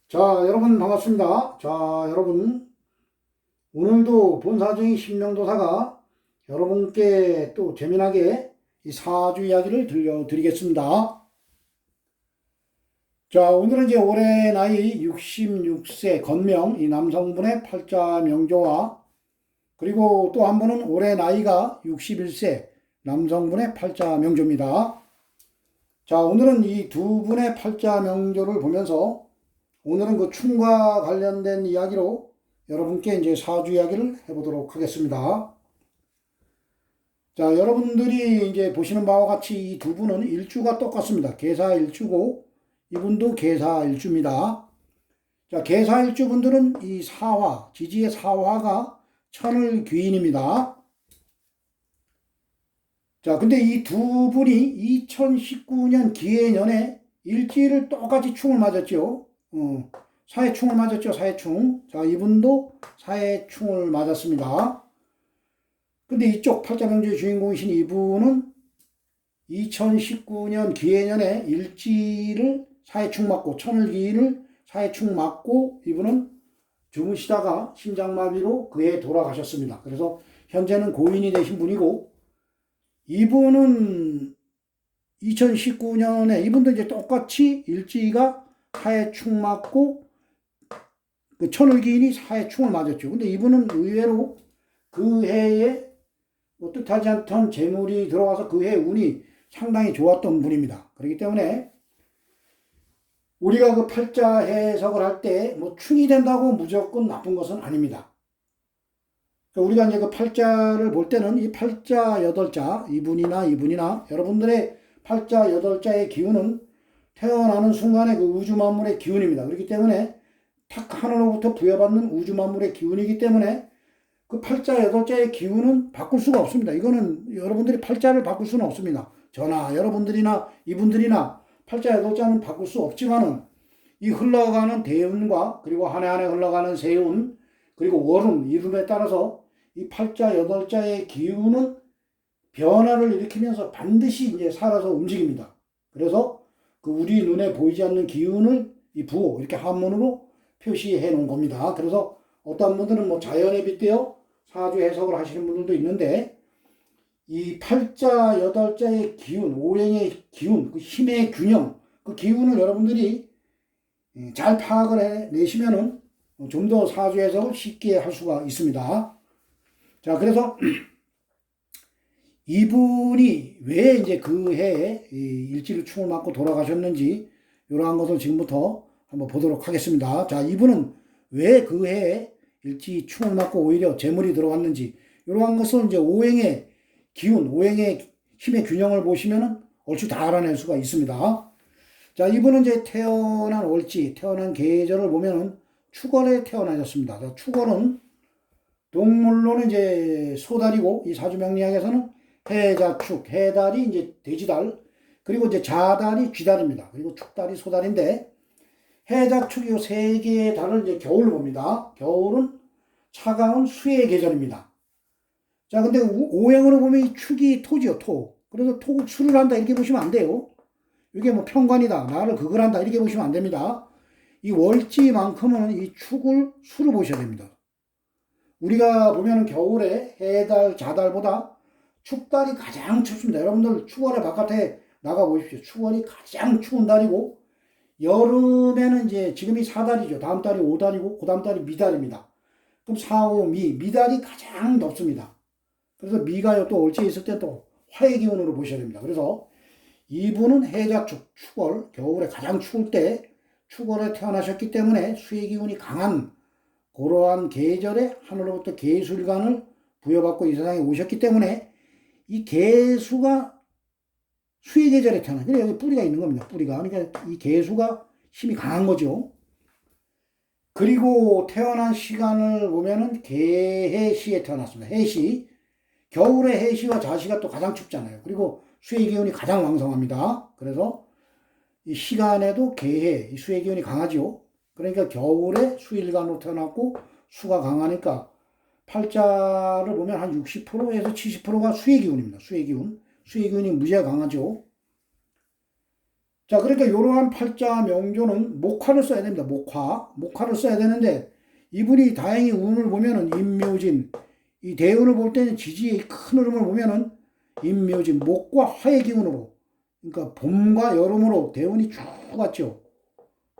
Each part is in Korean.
자, 여러분 반갑습니다. 자, 여러분 오늘도 본사중이 신명도사가 여러분께 또 재미나게 이 사주 이야기를 들려드리겠습니다. 자, 오늘은 이제 올해 나이 66세 건명 이 남성분의 팔자 명조와 그리고 또 한 분은 올해 나이가 61세 남성분의 팔자 명조입니다. 자, 오늘은 이 두 분의 팔자 명조를 보면서 오늘은 그 춤과 관련된 이야기로 여러분께 이제 사주 이야기를 해보도록 하겠습니다. 자, 여러분들이 이제 보시는 바와 같이 이 두 분은 일주가 똑같습니다. 계사일주고 이분도 계사일주입니다. 자, 계사일주분들은 이 사화, 지지의 사화가 천을귀인입니다. 자, 근데 이 두 분이 2019년 기해년에 일지를 똑같이 충을 맞았죠. 사해충을 맞았죠. 사해충. 자, 이분도 사해충을 맞았습니다. 근데 이쪽 팔자명주의 주인공이신 이분은 2019년 기해년에 일지를 사해충 맞고 천을기인을 사해충 맞고 이분은 주무시다가 심장마비로 그해 돌아가셨습니다. 그래서 현재는 고인이 되신 분이고 이분은 2019년에 이분도 이제 똑같이 일지가 사해충 맞고 그 천을기인이 사해충을 맞았죠. 근데 이분은 의외로 그 해에 뭐 뜻하지 않던 재물이 들어와서 그 해 운이 상당히 좋았던 분입니다. 그렇기 때문에 우리가 그 팔자 해석을 할 때 뭐 충이 된다고 무조건 나쁜 것은 아닙니다. 그러니까 우리가 이제 그 팔자를 볼 때는 이 팔자 여덟자 이분이나 여러분들의 팔자 여덟자의 기운은 태어나는 순간에 그 우주 만물의 기운입니다. 그렇기 때문에 탁 하늘로부터 부여받는 우주 만물의 기운이기 때문에 그 팔자 여덟자의 기운은 바꿀 수가 없습니다. 이거는 여러분들이 팔자를 바꿀 수는 없습니다. 저나 여러분들이나 이분들이나 팔자 여덟자는 바꿀 수 없지만은 이 흘러가는 대운과 그리고 한 해 한 해 흘러가는 세운 그리고 월운 이름에 따라서 이 팔자 여덟자의 기운은 변화를 일으키면서 반드시 이제 살아서 움직입니다. 그래서 그 우리 눈에 보이지 않는 기운을 이 부호 이렇게 한문으로 표시해 놓은 겁니다. 그래서 어떤 분들은 뭐 자연에 빗대어 사주 해석을 하시는 분들도 있는데 이 팔자 여덟자의 기운, 오행의 기운, 그 힘의 균형, 그 기운을 여러분들이 잘 파악을 해내시면은 좀 더 사주 해석을 쉽게 할 수가 있습니다. 자, 그래서 이분이 왜 이제 그 해에 일지를 충을 맞고 돌아가셨는지 이러한 것을 지금부터 한번 보도록 하겠습니다. 자, 이분은 왜 그 해에 일지 충을 맞고 오히려 재물이 들어왔는지 이러한 것을 이제 오행의 기운, 오행의 힘의 균형을 보시면은 얼추 다 알아낼 수가 있습니다. 자, 이분은 이제 태어난 월지, 태어난 계절을 보면은 축월에 태어나셨습니다. 자, 축월은 동물로는 이제 소달이고 이 사주명리학에서는 해자축, 해달이 이제 돼지달, 그리고 이제 자달이 쥐달입니다. 그리고 축달이 소달인데 해자축 이 세 개의 달을 이제 겨울로 봅니다. 겨울은 차가운 수의 계절입니다. 자, 근데 오행으로 보면 이 축이 토지요, 토. 그래서 토국수를 한다 이렇게 보시면 안 돼요. 이게 뭐 편관이다, 나를 극을 한다 이렇게 보시면 안 됩니다. 이 월지만큼은 이 축을 수로 보셔야 됩니다. 우리가 보면 겨울에 해달, 자달보다 축달이 가장 춥습니다. 여러분들 축월에 바깥에 나가 보십시오. 축월이 가장 추운 달이고 여름에는 이제 지금이 4달이죠. 다음 달이 5달이고 그 다음 달이 미달입니다. 그럼 4, 5, 미달이 가장 덥습니다. 그래서 미가 또 올지에 있을 때 또 화의 기운으로 보셔야 됩니다. 그래서 이분은 해자축, 축월, 겨울에 가장 추울 때 축월에 태어나셨기 때문에 수의 기운이 강한 그러한 계절에 하늘로부터 계술관을 부여받고 이 세상에 오셨기 때문에 이 계수가 수의 계절에 태어나. 그래 여기 뿌리가 있는 겁니다. 뿌리가. 그러니까 이 계수가 힘이 강한 거죠. 그리고 태어난 시간을 보면은 개해시에 태어났습니다. 해시. 겨울에 해시와 자시가 또 가장 춥잖아요. 그리고 수의 기운이 가장 왕성합니다. 그래서 이 시간에도 개해, 이 수의 기운이 강하죠. 그러니까 겨울에 수일간으로 태어났고 수가 강하니까 팔자를 보면 한 60%에서 70%가 수의 기운입니다. 수의 기운. 수의 기운이 무지하게 강하죠. 자, 그러니까 이러한 팔자 명조는 목화를 써야 됩니다. 목화를 써야 되는데 이분이 다행히 운을 보면은 임묘진, 이 대운을 볼 때는 지지의 큰 흐름을 보면은 임묘진, 목과 화의 기운으로, 그러니까 봄과 여름으로 대운이 쭉 왔죠.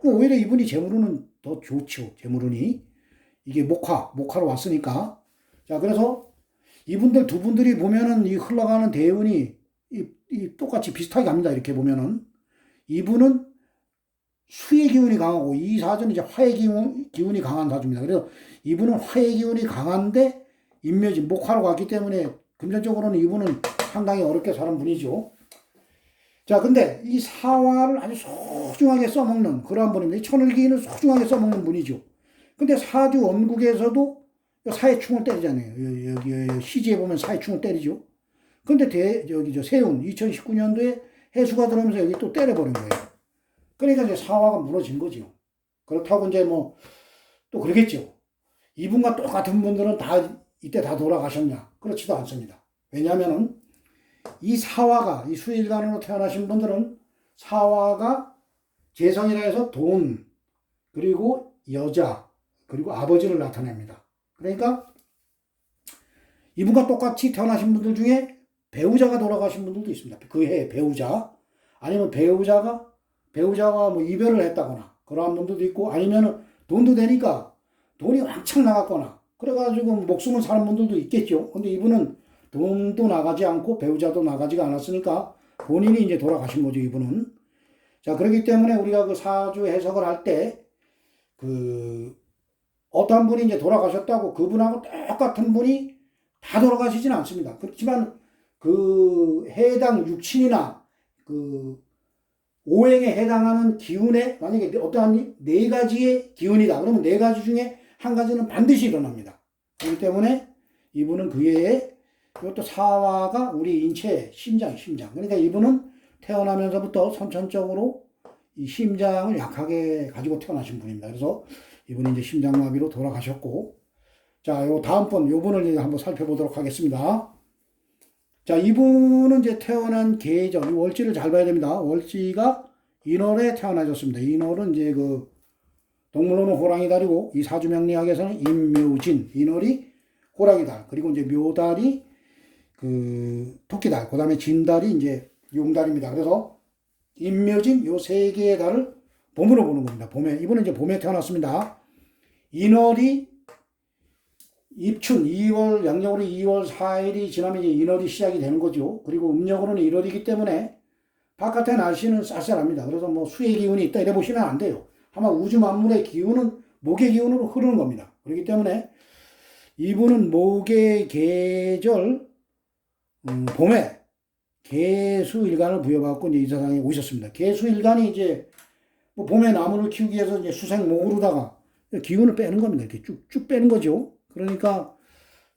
오히려 이분이 재물운은 더 좋죠. 재물운이. 이게 목화로 왔으니까. 자, 그래서 이분들 두 분들이 보면은 이 흘러가는 대운이 이 똑같이 비슷하게 갑니다. 이렇게 보면은. 이분은 수의 기운이 강하고 이 사주는 이제 화의 기운이 강한 사주입니다. 그래서 이분은 화의 기운이 강한데 인묘진, 목화로 갔기 때문에 금전적으로는 이분은 상당히 어렵게 사는 분이죠. 자, 근데 이 사화를 아주 소중하게 써먹는 그러한 분입니다. 이 천을기인을 소중하게 써먹는 분이죠. 근데 사주 원국에서도 사해충을 때리잖아요. 여기 시지에 보면 사해충을 때리죠. 근데 여기 세운 2019년도에 해수가 들어오면서 여기 또 때려버린 거예요. 그러니까 이제 사화가 무너진 거죠. 그렇다고 이제 뭐 또 그러겠죠. 이분과 똑같은 분들은 다 이때 다 돌아가셨냐? 그렇지도 않습니다. 왜냐하면은 이 사화가 이 수일간으로 태어나신 분들은 사화가 재성이라 해서 돈 그리고 여자 그리고 아버지를 나타냅니다. 그러니까 이분과 똑같이 태어나신 분들 중에 배우자가 돌아가신 분들도 있습니다. 그 해에 배우자 아니면 배우자가 뭐 이별을 했다거나 그러한 분들도 있고 아니면 돈도 되니까 돈이 왕창 나갔거나 그래가지고 목숨을 사는 분들도 있겠죠. 근데 이분은 돈도 나가지 않고 배우자도 나가지가 않았으니까 본인이 이제 돌아가신 거죠, 이분은. 자, 그렇기 때문에 우리가 그 사주 해석을 할 때 어떤 분이 이제 돌아가셨다고 그분하고 똑같은 분이 다 돌아가시지는 않습니다. 그렇지만 그 해당 육친이나 그 오행에 해당하는 기운에 만약에 어떠한 네 가지의 기운이다. 그러면 네 가지 중에 한 가지는 반드시 일어납니다. 그렇기 때문에 이분은 그 해에 이것도 사화가 우리 인체의 심장. 그러니까 이분은 태어나면서부터 선천적으로 이 심장을 약하게 가지고 태어나신 분입니다. 그래서 이분이 이제 심장마비로 돌아가셨고, 자, 요 다음번 요분을 이제 한번 살펴보도록 하겠습니다. 자, 이분은 이제 태어난 계절, 이 월지를 잘 봐야 됩니다. 월지가 인월에 태어나셨습니다. 인월은 이제 그 동물로는 호랑이달이고 이 사주명리학에서는 임묘진, 인월이 호랑이달, 그리고 이제 묘달이 그 토끼달, 그 다음에 진달이 이제 용달입니다. 그래서 임묘진 요 세 개의 달을 봄으로 보는 겁니다. 봄에 이분은 이제 봄에 태어났습니다. 인월이 입춘 2월 양력으로 2월 4일이 지나면 이제 인월이 시작이 되는 거죠. 그리고 음력으로는 1월이기 때문에 바깥의 날씨는 쌀쌀합니다. 그래서 뭐 수의 기운이 있다 이래 보시면 안 돼요. 아마 우주 만물의 기운은 목의 기운으로 흐르는 겁니다. 그렇기 때문에 이분은 목의 계절 봄에 개수일간을 부여받고 이제 이 세상에 오셨습니다. 개수일간이 이제 뭐 봄에 나무를 키우기 위해서 이제 수생목으로다가 기운을 빼는 겁니다. 이렇게 쭉쭉 빼는 거죠. 그러니까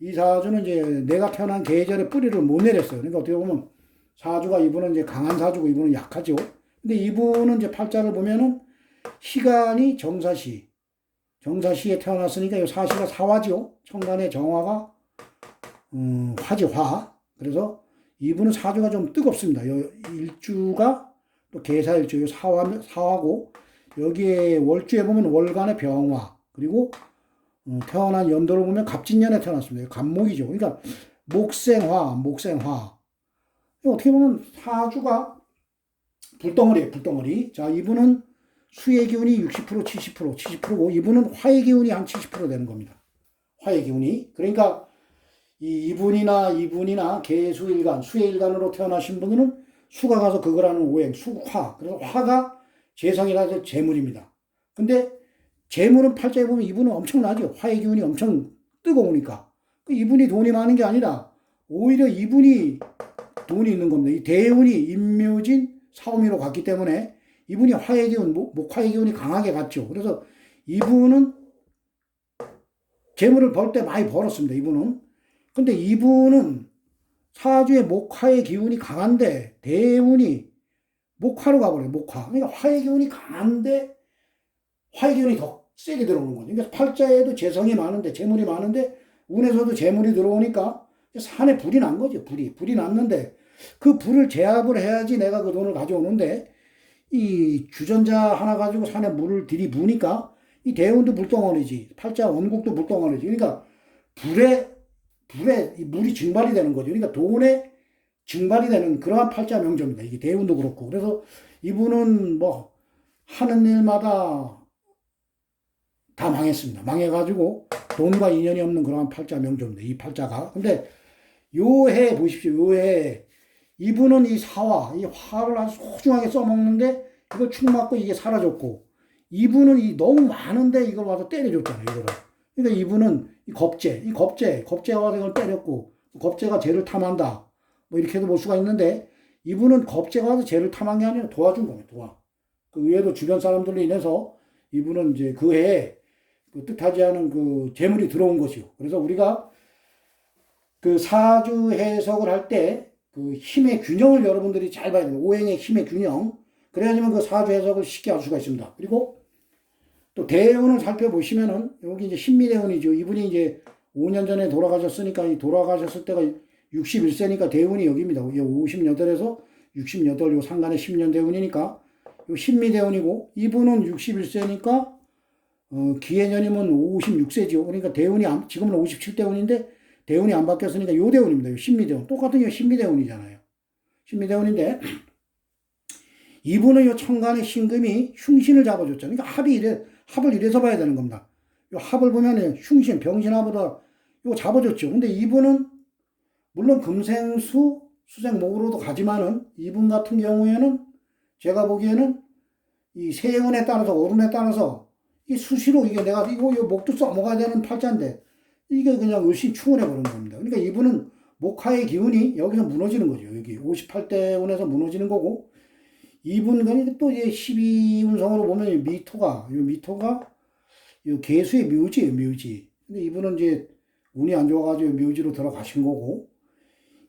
이 사주는 이제 내가 태어난 계절의 뿌리를 못 내렸어요. 그러니까 어떻게 보면 사주가 이분은 이제 강한 사주고 이분은 약하죠. 근데 이분은 이제 팔자를 보면은 시간이 정사시에 태어났으니까 이 사시가 사화죠. 천간의 정화가 화지 화. 그래서 이분은 사주가 좀 뜨겁습니다. 일주가 또 계사일주 사화고 여기에 월주에 보면 월간의 병화 그리고 태어난 연도를 보면 갑진년에 태어났습니다. 갑목이죠. 그러니까 목생화. 어떻게 보면 사주가 불덩어리예요. 불덩어리. 자, 이분은 수의 기운이 60%, 70%고 이분은 화의 기운이 한 70% 되는 겁니다. 화의 기운이. 그러니까 이분이나 개수일간, 수의일간으로 태어나신 분들은 수가 가서 그거라는 오행, 수화. 그래서 화가 재성이라서 재물입니다. 근데 재물은 팔자에 보면 이분은 엄청나죠. 화의 기운이 엄청 뜨거우니까. 이분이 돈이 많은 게 아니라 오히려 이분이 돈이 있는 겁니다. 이 대운이 임묘진 사오미로 갔기 때문에 이분이 화의 기운, 목화의 기운이 강하게 갔죠. 그래서 이분은 재물을 벌 때 많이 벌었습니다. 이분은. 근데 이분은 사주의 목화의 기운이 강한데 대운이 목화로 가버려요. 목화. 그러니까 화의 기운이 강한데 화의 기운이 더 세게 들어오는 거죠. 그러니까 팔자에도 재성이 많은데 재물이 많은데 운에서도 재물이 들어오니까 산에 불이 난 거죠. 불이 났는데 그 불을 제압을 해야지 내가 그 돈을 가져오는데 이 주전자 하나 가지고 산에 물을 들이부으니까 이 대운도 물덩어리지, 팔자 원국도 물덩어리지. 그러니까 불에 이 물이 증발이 되는 거죠. 그러니까 돈에 증발이 되는 그러한 팔자 명조입니다. 이게 대운도 그렇고. 그래서 이분은 뭐 하는 일마다 다 망했습니다. 망해가지고 돈과 인연이 없는 그러한 팔자 명조입니다. 이 팔자가. 근데 요 해 보십시오. 요 해 이분은 이 사화, 이 화를 아주 소중하게 써먹는데 이걸 축 맞고 이게 사라졌고 이분은 이 너무 많은데 이걸 와서 때려줬잖아요. 이거를. 그러니까 이분은 이 겁재가 와서 이걸 때렸고 겁재가 죄를 탐한다. 뭐 이렇게도 볼 수가 있는데 이분은 겁재가 와서 죄를 탐한 게 아니라 도와준 겁니다. 그 외에도 주변 사람들로 인해서 이분은 이제 그 해에 그 뜻하지 않은 그 재물이 들어온 것이요. 그래서 우리가 그 사주 해석을 할 때 그 힘의 균형을 여러분들이 잘 봐야 됩니다. 오행의 힘의 균형. 그래야지만 그 사주 해석을 쉽게 할 수가 있습니다. 그리고 또 대운을 살펴보시면은 여기 이제 신미대운이죠. 이분이 이제 5년 전에 돌아가셨으니까 이 돌아가셨을 때가 61세니까 대운이 여기입니다. 58에서 68, 요 상간에 10년 대운이니까 요 신미대운이고 이분은 61세니까 기해년이면 56세죠. 그러니까 대운이 지금은 57대운인데 대운이 안 바뀌었으니까 요 대운입니다. 요 신미대운. 똑같은 게 신미대운이잖아요. 신미대운인데 이분은 요 천간의 신금이 흉신을 잡아줬잖아요. 그러니까 합을 이래서 봐야 되는 겁니다. 요 합을 보면 흉신, 병신합보다 요 잡아줬죠. 근데 이분은 물론 금생수, 수생목으로도 가지만은 이분 같은 경우에는 제가 보기에는 이 세운에 따라서 오름에 따라서 이 수시로 이게 내가 이거 목도 써먹어야 되는 팔자인데 이게 그냥 을신 충을 해버린 겁니다. 그러니까 이분은 목화의 기운이 여기서 무너지는 거죠. 여기 58대운에서 무너지는 거고 이분 또 이제 12운성으로 보면 미토가 이 개수의 묘지예요. 묘지. 근데 이분은 이제 운이 안 좋아가지고 묘지로 들어가신 거고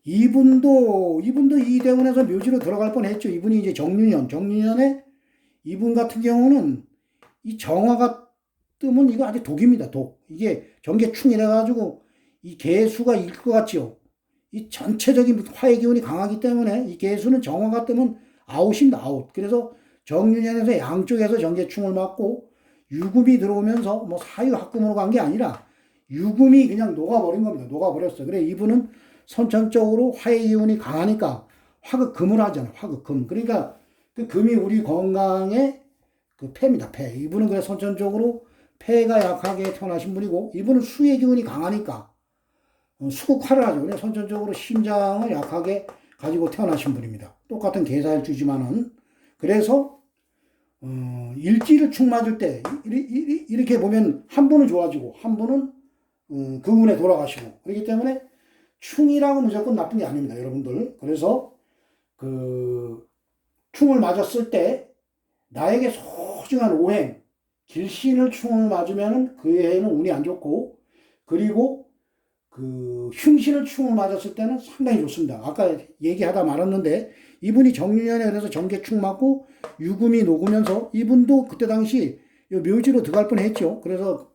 이분도 이 대운에서 묘지로 들어갈 뻔했죠. 이분이 이제 정유년에 이분 같은 경우는 이 정화가 뜨면 이거 아주 독입니다. 독. 이게 정계충이라 가지고 이 개수가 일 것 같죠. 이 전체적인 화의 기운이 강하기 때문에 이 개수는 정화가 뜨면 아웃입니다. 아웃. 그래서 정유년에서 양쪽에서 정계충을 맞고 유금이 들어오면서 뭐 사유합금으로 간 게 아니라 유금이 그냥 녹아버린 겁니다. 녹아버렸어. 그래 이분은 선천적으로 화의 기운이 강하니까 화극금을 하잖아요. 화극금. 그러니까 그 금이 우리 건강에 그 폐입니다. 폐. 이분은 그래 선천적으로 폐가 약하게 태어나신 분이고 이분은 수의 기운이 강하니까 수국화를 하죠. 그래서 선천적으로 심장을 약하게 가지고 태어나신 분입니다. 똑같은 계사일주지만은 그래서 일지를 축 맞을 때 이렇게 보면 한 분은 좋아지고 한 분은 그 운에 돌아가시고 그렇기 때문에 충이라고 무조건 나쁜 게 아닙니다, 여러분들. 그래서 그 충을 맞았을 때 나에게 소중한 오행 길신을 충을 맞으면 그 해에는 운이 안 좋고 그리고 그 흉신을 충을 맞았을 때는 상당히 좋습니다. 아까 얘기하다 말았는데 이분이 정유년에 그래서 정계충 맞고 유금이 녹으면서 이분도 그때 당시 묘지로 들어갈 뻔했죠. 그래서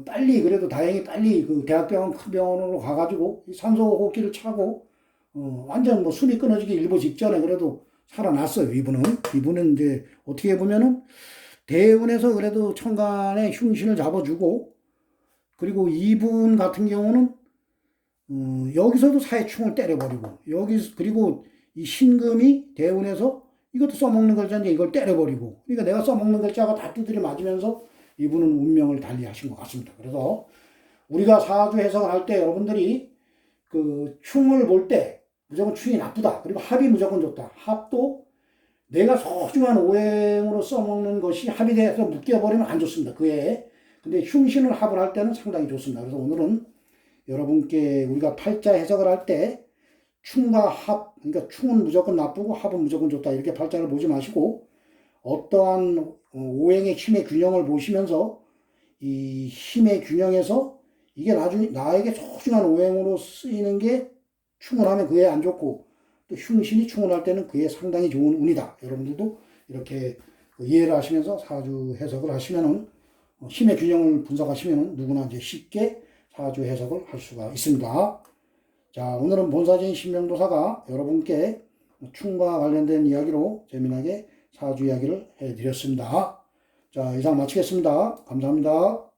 빨리 그래도 다행히 빨리 그 대학병원 큰 병원으로 가가지고 산소 호흡기를 차고 완전 뭐 숨이 끊어지기 일보 직전에 그래도 살아났어요. 이분은 이제 어떻게 보면은 대운에서 그래도 천간에 흉신을 잡아주고 그리고 이분 같은 경우는 여기서도 사해충을 때려버리고 그리고 이 신금이 대운에서 이것도 써먹는 글자인데 이걸 때려버리고 그러니까 내가 써먹는 글자가 다 두드려 맞으면서 이분은 운명을 달리하신 것 같습니다. 그래서 우리가 사주 해석을 할 때 여러분들이 그 충을 볼 때 무조건 충이 나쁘다. 그리고 합이 무조건 좋다. 합도 내가 소중한 오행으로 써먹는 것이 합이 돼서 묶여버리면 안 좋습니다. 그 해에. 근데 흉신을 합을 할 때는 상당히 좋습니다. 그래서 오늘은 여러분께 우리가 팔자 해석을 할 때 충과 합, 그러니까 충은 무조건 나쁘고 합은 무조건 좋다. 이렇게 팔자를 보지 마시고 어떠한 오행의 힘의 균형을 보시면서 이 힘의 균형에서 이게 나중에 나에게 소중한 오행으로 쓰이는 게 충을 하면 그에 안 좋고 또 흉신이 충을 할 때는 그에 상당히 좋은 운이다. 여러분들도 이렇게 이해를 하시면서 사주 해석을 하시면은 힘의 균형을 분석하시면은 누구나 이제 쉽게 사주 해석을 할 수가 있습니다. 자, 오늘은 본사진 신명도사가 여러분께 충과 관련된 이야기로 재미나게 사주 이야기를 해드렸습니다. 자, 이상 마치겠습니다. 감사합니다.